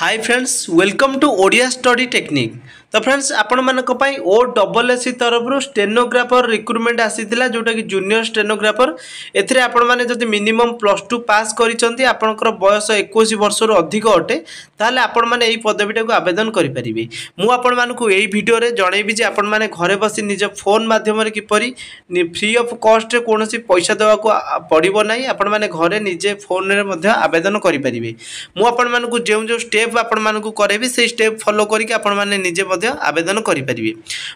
Hi friends welcome to Odia study technique. तो friends आपण मानक पई OSSC तरफ स्टेनोग्राफर रिक्रुटमेंट आसीथिला जोटा कि जूनियर स्टेनोग्राफर। एथिरे आपण माने जदि मिनिमम +2 पास करिसंती आपनकर बयस 21 वर्ष रु अधिक अटे ताले आपण माने एई पदवीटा को आवेदन करि परिबे। मु आपण मानकु एई वीडियो रे जणैबी जे आपण माने घरे बसी निज फोन माध्यम रे किपरि फ्री ऑफ कॉस्ट रे कोनोसी पैसा देवा को पड़िबो नाही। आपण माने घरे निजे फोन रे मध्ये आवेदन करि परिबे। मु आपण मानकु जे स्टेप आपण मानकु करेबी से स्टेप फॉलो करिके आपण माने निजे आवेदन करि परिबे।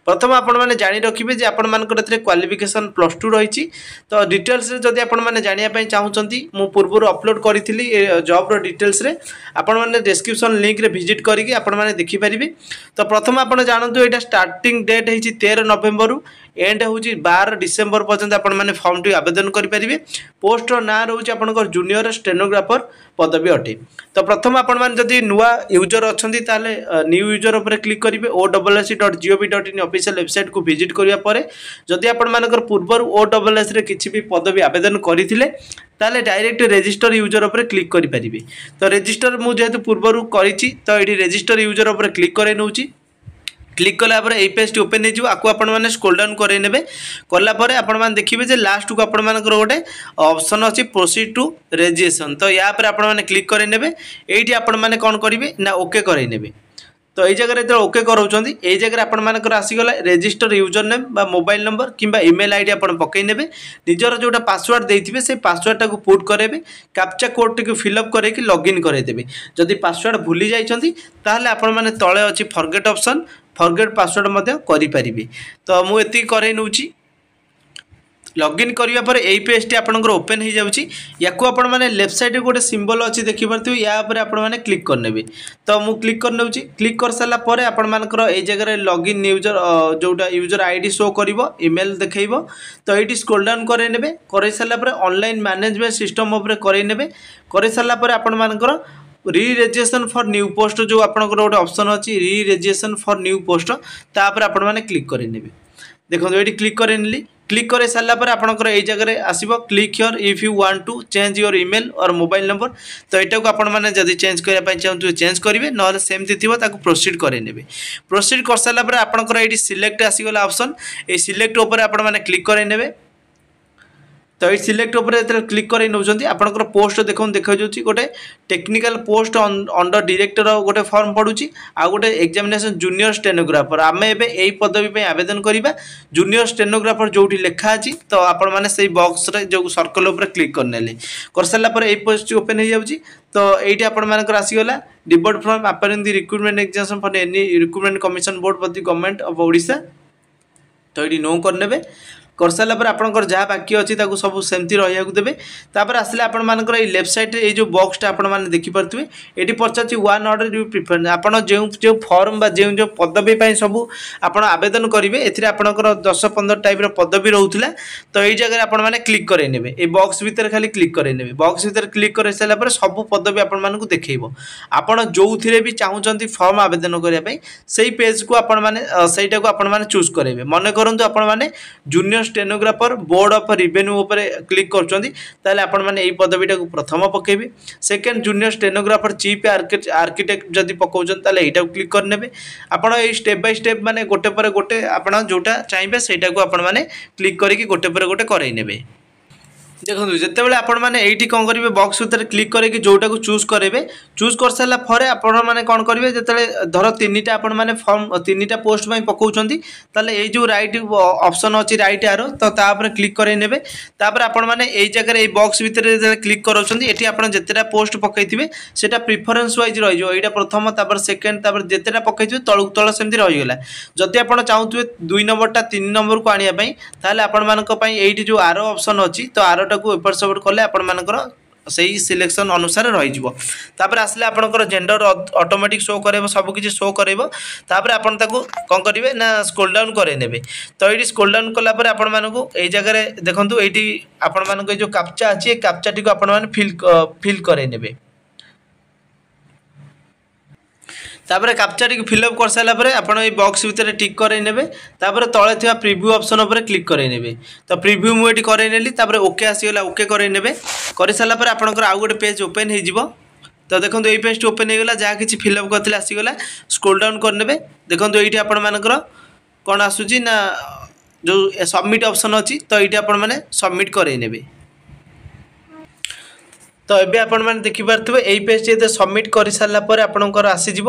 प्रथम आपण माने जानि रखिबे जे आपण मानकर एथरे क्वालिफिकेशन +2 रहिछि। तो डिटेल्स रे जदि आपण माने जानिया पय चाहुचंती मु पूर्वरु अपलोड करिथिली जॉब रो डिटेल्स रे आपण माने डिस्क्रिप्शन लिंक रे विजिट करिके आपण माने देखि परिबे। तो प्रथम आपण जानंतु एटा स्टार्टिंग डेट हेछि 13 नवेम्बर रु एंड होउछि 12 डिसेंबर पर्यंत आपण माने फॉर्म टी आवेदन करि परिबे। पोस्ट रो ना रहउछि आपनकर जूनियर स्टेनोग्राफर पदवी अटे। तो प्रथम आपण माने जदि नुवा यूजर अछंती ताले न्यू यूजर ऊपर क्लिक करिवे ossc.gov.in ऑफिशियल वेबसाइट को विजिट करिया परे जदि आपण मानकर पूर्वर OSS रे किछि भी पदवी आवेदन करिथिले ताले डायरेक्ट रजिस्टर यूजर ऊपर क्लिक करि परिबे। तो रजिस्टर मु जेहेतु पूर्वर करिछि तो एठी रजिस्टर यूजर ऊपर क्लिक करे नउछि। क्लिक कला पर ए पेज टी ओपन हो आपको आपण माने स्क्रॉल डाउन करे नेबे। कला परे आपण माने देखिबे जे लास्ट को आपण मानकर गोटे ऑप्शन अछि प्रोसीड टू रजिस्ट्रेशन। तो या पर आपण माने क्लिक करे नेबे। एठी आपण माने कोन करिवे ना ओके करे नेबे। तो ये जगह जो ओके कराउछंती ए जगह आपण मानकर आसीगला रजिस्टर यूजर नेम बा मोबाइल नंबर किंबा ईमेल आईडी आपण पकई नेबे। निजर जोटा पासवर्ड देथिबे से पासवर्ड टाको पुट करेबे। कैप्चा कोड टिक फिल अप करे कि लॉगिन करे देबे। जदि पासवर्ड भूली जाइछंती ताहले आपण माने तळे अछि फॉरगेट ऑप्शन फॉरगेट पासवर्ड मध्य करि परिबे। तो मु एति करे नउची लॉगिन करिया पर एई पेज टी आपनकर ओपन हो जाउची। याकू आपण माने लेफ्ट साइड गोटे सिंबल अछि देखि परथु या पर आपण माने क्लिक कर नेबे। तो मु क्लिक कर नउची। क्लिक कर साला परे आपण मानकर एई जगह रे लॉगिन यूजर जोटा यूजर आईडी शो करिवो ईमेल देखैबो। तो एटी स्क्रॉल डाउन करे नेबे। करे साला परे ऑनलाइन मैनेजमेंट सिस्टम ऊपर करे नेबे। करे साला परे आपण मानकर री रजिस्ट्रेशन फॉर न्यू पोस्ट जो आपनकर गोटे ऑप्शन अछि री रजिस्ट्रेशन फॉर न्यू पोस्ट तापर आपण माने क्लिक करे नेबे। देखो ये क्लिक करे नेली। क्लिक करे सारा पर आपनकर ए जगह रे आसीबो click here if you want to change your email और मोबाइल नंबर। तो एटा को आपण माने जदी चेंज करिया पय चाहू चेंज करिवे नहले सेमति थिबो ताको प्रोसीड करे नेबे। प्रोसीड कर सारा पर आपनकर एटी सिलेक्ट आसीगला ऑप्शन ए सिलेक्ट ऊपर आपण माने क्लिक करे नेबे। तो ये सिलेक्ट ऊपर क्लिक कर नौकरी आपंकर पोस्ट देखा जाऊँगी गोटे टेक्निकल पोस्ट अंडर डायरेक्टर गोटे फॉर्म पड़ुची आ गोटे एग्जामिनेशन जूनियर स्टेनोग्राफर आम ए पदवी आवेदन करवा। जूनियर स्टेनोग्राफर जो लिखा अच्छी तो आपण मैंने से बॉक्स रे जो सर्कल उपर क्लिक करने कर सारापर ये पोस्ट ओपन हो जाऊँगी। तो ये आपण मानकर आसीगला debarred from appearing the recruitment examination for any recruitment commission board for the government of Odisha. तो ये नो करने कर सारा पर आपंकर जहाँ बाकी अच्छी सब सेमती रहा देवे। तापर आसले आपण मानकर ये लेफ्ट साइड ये जो बॉक्सटा आपण मैंने देखिपे ये पचार वन ऑर्डर यू प्रिफर आपड़ जो फॉर्म बा जो पदवी सब आप आवेदन करेंगे ए आपंकर 10-15 टाइप पदवी रोला। तो ये जगह आप क्लिक करे नेबे। ए बॉक्स भितर खाली क्लिक करे नेबे। बॉक्स भितर क्लिक कर सारा पर सब पदवी आपण मानकु देखैबो। आपण जो थिरे भी चाहूचंती फॉर्म आवेदन करिया पई सेही पेज को आपण माने सेटा को आपण माने चूज करेबे। मन करंतु आपण माने junior stenographer board of revenue ऊपर क्लिक करचंदी ताले आपण माने एई पदवीटा को प्रथम पकेबे। Second junior stenographer chief architect जदी पकाउचन ताले एटा को क्लिक कर नेबे। आपण ए स्टेप बाय स्टेप माने गोटे पर गोटे आपण जोटा चाहिबे सेटा को आपण माने क्लिक करिकि गोटे पर गोटे करई नेबे। देखो जिते बड़े आपण मैंने ये कौन करेंगे बॉक्स भितर क्लिक करके जोटा को चूज करेंगे। चूज कर सारा पर आपण मैंने कौन करेंगे जो धर 3टा आपण मैंने फॉर्म 3टा पोस्ट में पकाउछंती ताले ये जो राइट ऑप्शन अच्छी राइट आरो तो तापर क्लिक करे नेबे। तापर आपण मैंने ये जगह ये बॉक्स भितर क्लिक करोछंती एठी आपण जेतेटा पोस्ट पकईथिबे सेटा प्रिफरेंस वाइज रही जो एटा प्रथम तापर सेकंड तापर जेतेटा पकईथिबे तळु तळ सेमती रही गला। जदि आपण चाहूथुबे 2 नंबरटा 3 नंबर को आनिया पई ताले आपण मानक पई एठी जो आरो ऑप्शन अछि तो आरो को एपट सपोर्ट कले आपण मानकर सही सिलेक्शन अनुसार रही जीवो। तापर आसले आपनकर जेंडर ऑटोमेटिक शो करेबो सब किछि शो करेबो। तापर आपण ताको कोन करिवे ना स्क्रॉल डाउन करे नेबे। तो एठी स्क्रॉल डाउन कला पर आपण मानको ए जगह रे देखंतु एठी आपण मानको जो कैप्चा अछि ए कैप्चा टी को आपण मान फिल करे नेबे। तापर कैप्चा टी फिलअप कर सारा पर आपड़ ये बॉक्स भितर टिक कर नेबे। तापर तले थिबा प्रीव्यू ऑप्शन उपर क्लिक कर नेबे। तो प्रीव्यू मुझे कर नेली तापर ओके आसीगला ओके कर नेबे। कर सारा पर आपनकर आउ गोटे पेज ओपन हो। तो देखो ये पेज ओपन हो गला जहाँ किसी फिलअप करते आसीगला स्क्रोल डाउन करने देखो ये आपण मानकर कौन आसूची ना जो सबमिट ऑप्शन अच्छी तो ये आपण मैंने सबमिट करने तो ये आपण मैंने देखिपे यही पेज ये सबमिट कर सारापर आपंकर आसीज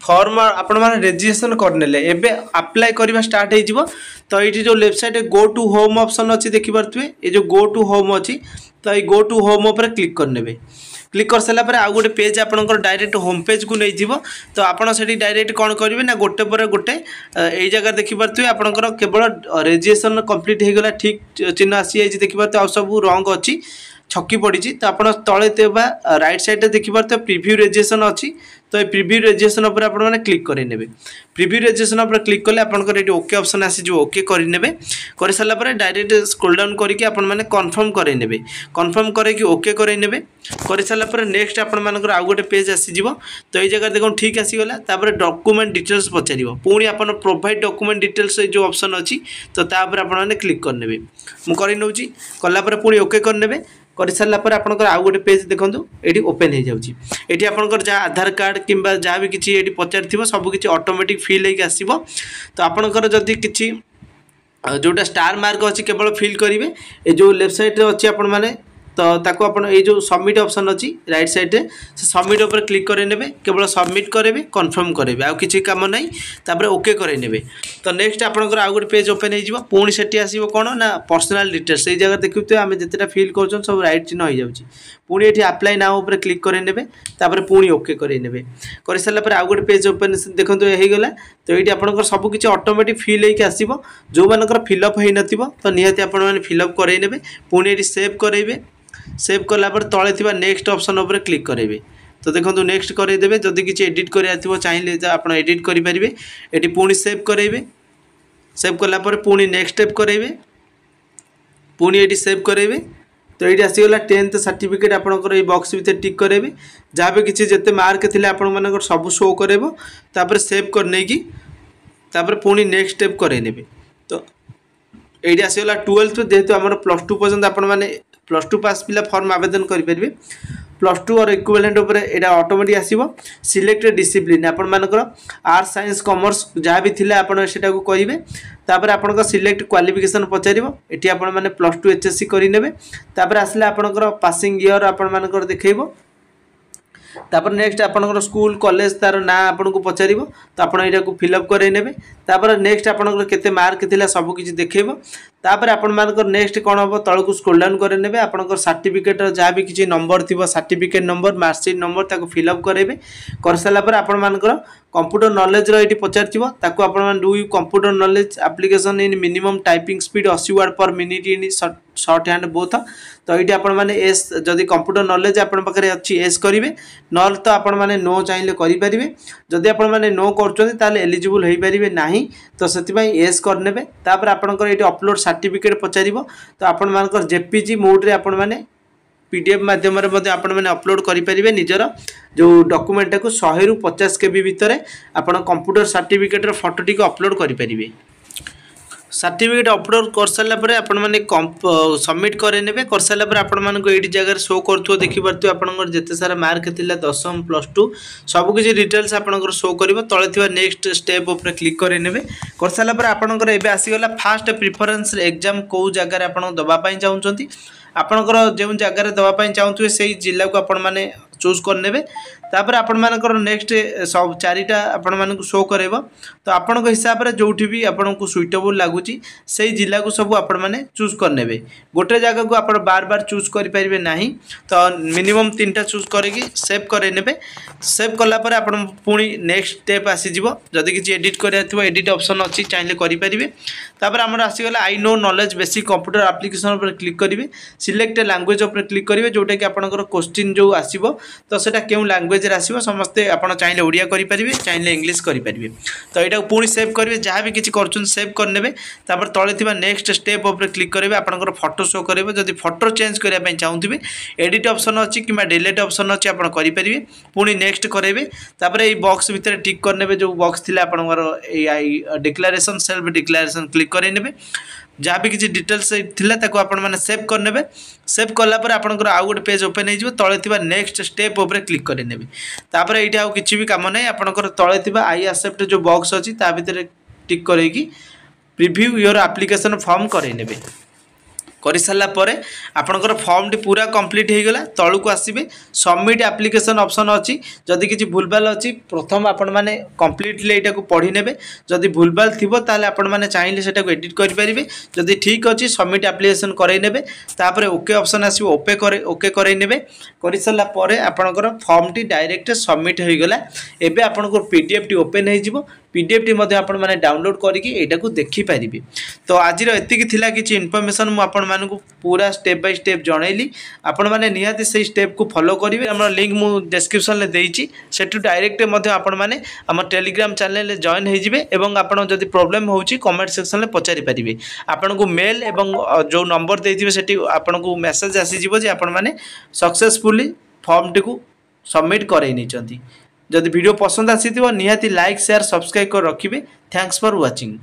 फॉर्म आपण मैंने रेजिस्ट्रेशन करने एवं अप्लाई करवा स्टार्ट हो तो ये जो left side go to home option अच्छी देखिपे ये जो गो टू होम अच्छी तो ये गो टू होम उपर क्लिक करने क्लिक कर सारापर आउ गोटे पेज आपंकर डायरेक्ट होम पेज को नहीं तो आपड़ से डायरेक्ट कौन करेंगे ना गोटे पर गोटे यही जगह देखिपे आपंकर केवल रेजिस्ट्रेशन कंप्लीट हो गला ठीक चिन्ह आसी जाइए देखिपे आउ सब रंग अच्छी छकी पड़ी तो आप तले राइट साइड देखिपे प्रिव्यू रेजिस्ट्रेशन अच्छी तो ये प्रिव्यू रेजिस्ट्रेशन उपर आप क्लिक करेंगे प्रिव्यू रेजिस्ट्रेशन उपर क्लिक कले आपंकर ये ओके ऑप्शन आसी ओके करेंगे कर सारापर डायरेक्ट स्क्रोल डाउन करके आपण मैंने कन्फर्म करेंगे कन्फर्म करके ओके करेंगे कर सारापर नेक्स्ट आपंकर आउ गोटे पेज आसीज तो ये जगह देखो ठीक आसीगला डॉक्यूमेंट डिटेल्स पचार पुणी आप प्रोवाइड डॉक्यूमेंट डिटेल्स जो ऑप्शन अच्छी तो तापर आपने क्लिक करने मुझे नौची कलापर पुणी ओके करने कर सारापर आपंकर आउ गोटे पेज देखो ये ओपन हो जाए आपंकर जहाँ आधार कार्ड किंबा जहाँ भी किसी ये पचार सबकि ऑटोमेटिक फिल होगी आसो तो आपंकर जदि किसी जोटा स्टार मार्क अच्छी केवल फिल करेंगे ये जो लेफ्ट साइड अच्छी आपण मैंने तो ताको आपण ये जो सबमिट ऑप्शन अच्छी राइट साइड से सबमिट उपर क्लिक करेंगे केवल सबमिट करेंगे कन्फर्म करेंगे आउ किसी काम नहीं तापर ओके करेंगे तो नेक्स्ट आपंकर आउ गोटे पेज ओपन हो पुणी से आसो कौन ना पर्सनाल डिटेल्स ये जगह देखते आम जितेटा फिल कर सब राइट चिन्ह हो जाए पुणी ये अप्लाई नाउ उपर क्लिक करेंगे तापर पुणी ओके करेंगे कर सारापर आउ गोटे पेज ओपन देखो ये गला तो ये आपंकर सबकि ऑटोमेटिक फिल होकर आसो जो मानकर फिलअप हो न तो निहाती आपण मैंने फिलअप करेंगे पुणी ये सेव करेंगे सेव कलापर तले थी नेक्स्ट ऑप्शन उपर क्लिक करेंगे तो देखो नेक्स्ट करदेवे जदि किसी एडिट कर चाहिए आप एडिट करेंगे ये पुणी सेव करेंगे सेव कलापर पुणी नेक्स्ट स्टेप करेंगे पुणी ये सेव करेंगे तो ये आसीगला 10th सर्टिफिकेट आपंकर ये बॉक्स भीतर टिक करेंगे जहाँ भी किसी जिते मार्क थे आप सब शो कर सेव करने की पुणी नेक्स्ट स्टेप करेंगे तो ये आसीगला 12th जेहेतु आम +2 पर्यंत आपण मैंने +2 पास पिला फॉर्म आवेदन करेंगे +2 और इक्विवेलेंट उपर एटा ऑटोमेटिक आसीबो सिलेक्टेड डिसिप्लिन आपण मानकर आर्ट्स साइंस कॉमर्स जहाँ भी थिला आपण सेटा को करिवे तापर आपण का सिलेक्ट क्वालिफिकेशन पचारिबो एठी आपण माने +2 एचएससी करि नेबे तापर आसले आपणकर पासिंग ईयर आपण मानकर देखैबो तापर नेक्स्ट आपणकर स्कूल कॉलेज तार ना आपन को पचार तो आप फिलअप करेंगे तापर नेक्स्ट आपणकर केते मार्क थिला सब किछि देखैबो तापर आपण मानकर नेक्स्ट कौन हम तल को स्क्रोल डाउन करेंगे आपणकर सर्टिफिकेट जहाँ भी किसी नंबर थी सर्टिफिकेट नंबर मार्कशीट नंबर ताको फिलअप करेंगे कर सारापर आपण मानकर कंप्यूटर नॉलेज रो पचार ताको आपण do you computer knowledge application in minimum typing speed 80 word per minute in short hand both तो ये आपण मैंने एस जदि कंप्यूटर नॉलेज आपण पाखे अच्छी एस करेंगे ना तो आपण मैंने नो चाहिए करेंगे जदि आपण मैंने नो कर एलिजिबल हो पारे ना तो से एस करने तापर आपंकर ये अपलोड सर्टिफिकेट पचार तो आपण मानकर जेपीजी मोड्रे आपण मैंने पीडीएफ माध्यम आपण मैंने अपलोड करेंगे निजर जो डॉक्यूमेंट को 100 ରୁ 50 KB भितर आपण कंप्यूटर सर्टिफिकेट फोटोटी को अपलोड करेंगे सर्टिफिकेट अपलोड कर सारापर आपण मैंने सबमिट करेंगे कर सारापर आपण मानक ये जगह शो करुव देखिपे आपंकर जिते सारा मार्क थिला 10th +2 सबकि डिटेल्स आपंकर शो कर तले थी नेक्स्ट स्टेप उपर क्लिक करेंगे कर सारापर आपंकर एवं आसीगला फास्ट प्रिफरेन्स एग्जाम कौ जगार आप दवाई चाहते आपंकर जो जगार दवाई चाहूे से जिला को आपण मैंने चूज करने तापर आपण मानकर नेक्स्ट सब चारिटा आपण मानक शो करेबो तो आपण हिसाब से जोठी भी आपण को सुइटेबल लगुच से जिला को सब आपण माने चूज करने गोटे जगह को आपण बार बार चूज कर पारे ना तो मिनिमम 3टा चूज करके सेव करेंगे सेव कलापर आपण पुणी नेक्स्ट स्टेप आसीज जदि किसी एडिट करा एडिट ऑप्शन अच्छी चाहिए करेंगे तापर आमर आसीगला I know knowledge basic computer application पर क्लिक करेंगे सिलेक्ट लैंग्वेज पर क्लिक करेंगे जोटा कि आपंकर क्वेश्चन जो आसो तो सेटा क्यों लैंग्वेज आसो समस्ते आपड़ चाहिए ओडिया करेंगे चाहिए इंग्लिश करेंगे तो यहाँ पुणी सेव करेंगे जहाँ भी किसी कर सेव करने तापर तले थी नेक्स्ट स्टेप उपर क्लिक करेंगे आपंकर फोटो शो करेंगे जब फोटो चेंज करने चाहूबे एडिट ऑप्शन अच्छी कि डिलीट ऑप्शन अच्छी आप करेंगे पुणी नेक्स्ट करेंगे तापर ये बॉक्स भितर टिक करने जो बॉक्स थी आपंकर डिक्लेरेशन सेल्फ डिक्लेरेशन क्लिक करेंगे जहाँ भी किसी डिटेल्स थिला ताको आपण माने सेव करनेबे सेव कला पर आपनकर आउ गोटे पेज ओपन हो तले थिबा नेक्स्ट स्टेप ऊपर क्लिक करेनेबे तापर एठी आउ किछि भी काम नै आपनकर तले थिबा आई एक्सेप्ट जो बॉक्स अछि ता भितर टिक करेकी प्रीव्यू योर एप्लिकेशन फॉर्म करेनेबे कर सारा पर आपणकर फॉर्म टी पूरा कंप्लीट हो गला तलू आसबे सबमिट एप्लिकेशन ऑप्शन अच्छी जदि किसी भूलभाल अच्छी प्रथम आपण मैंने कम्प्लीटली यहाँ को पढ़ी ने जदि भूलभाल थी ताल आपण मैंने चाहिए सेटा एडिट करेंगे जदि ठीक अच्छी सबमिट एप्लिकेशन करने तापर ओके ऑप्शन आसो ओके करने कर सारा पर आपणकर फॉर्म टी डायरेक्ट सबमिट हो गला एबे आपणकर पीडीएफ टी ओपन हो पीडीएफ टी मध्य आपण माने डाउनलोड करके एटा को देखि पारिबे। तो आज एतिकी थिला किछि इन्फॉर्मेशन मु आपण मानकु पूरा स्टेप बाय स्टेप जणैली आपण माने निहाती से स्टेप को फॉलो करिवे हमर लिंक मु डिस्क्रिप्शन ले देइछि सेटु डायरेक्ट मध्य आपण माने हमर टेलीग्राम चैनल ले जॉइन हो जिवे एवं आपण जदि प्रॉब्लम होउछि कमेंट सेक्शन ले पचारि पारिबे आपण को मेल एवं जो नंबर देइथिबे सेठी आपण को मेसेज आसी जिवो जे आपण माने सक्सेसफुली फॉर्म टी को सबमिट करई नै चंती। जदि वीडियो पसंद आसी निहाती लाइक शेयर सब्सक्राइब कर रखिए। Thanks for watching.